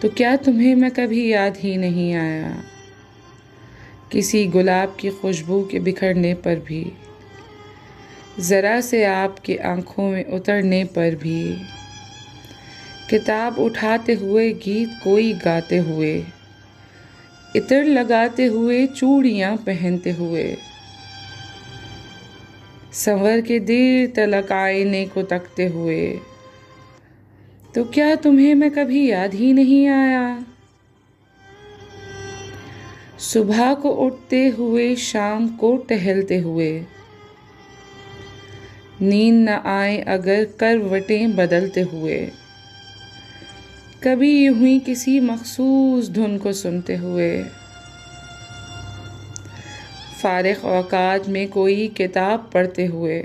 तो क्या तुम्हें मैं कभी याद ही नहीं आया, किसी गुलाब की खुशबू के बिखरने पर भी, ज़रा से आपकी आँखों में उतरने पर भी, किताब उठाते हुए गीत कोई गाते हुए, इत्र लगाते हुए चूड़ियाँ पहनते हुए, संवर के देर तलक आईने को तकते हुए, तो क्या तुम्हें मैं कभी याद ही नहीं आया। सुबह को उठते हुए, शाम को टहलते हुए, नींद न आए अगर करवटें बदलते हुए, कभी यूं ही किसी मखसूस धुन को सुनते हुए, फारिग औकात में कोई किताब पढ़ते हुए,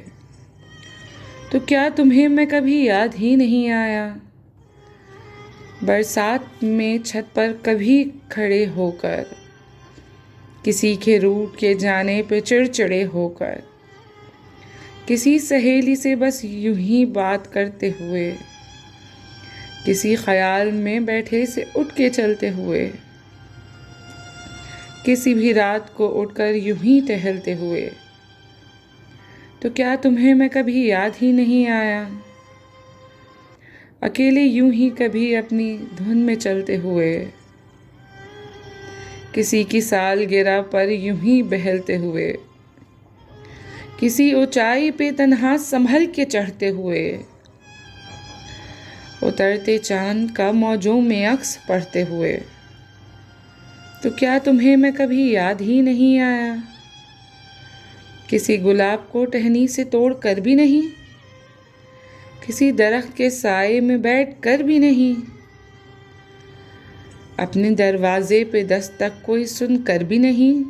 तो क्या तुम्हें मैं कभी याद ही नहीं आया। बरसात में छत पर कभी खड़े होकर, किसी के रूठ के जाने पे चिड़चिड़े होकर, किसी सहेली से बस यूं ही बात करते हुए, किसी ख्याल में बैठे से उठ के चलते हुए, किसी भी रात को उठकर यूं ही टहलते हुए, तो क्या तुम्हें मैं कभी याद ही नहीं आया। अकेले यूं ही कभी अपनी धुन में चलते हुए, किसी की सालगिरह पर यूं ही बहलते हुए, किसी ऊंचाई पे तन्हा संभल के चढ़ते हुए, उतरते चांद का मौजों में अक्स पढ़ते हुए, तो क्या तुम्हें मैं कभी याद ही नहीं आया। किसी गुलाब को टहनी से तोड़ कर भी नहीं, किसी दरख्त के साए में बैठ कर भी नहीं, अपने दरवाजे पे दस्तक कोई सुन कर भी नहीं,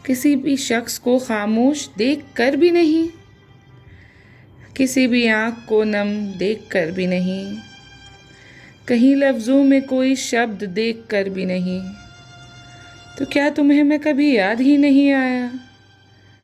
किसी भी शख्स को खामोश देख कर भी नहीं, किसी भी आँख को नम देख कर भी नहीं, कहीं लफ्ज़ों में कोई शब्द देख कर भी नहीं, तो क्या तुम्हें मैं कभी याद ही नहीं आया।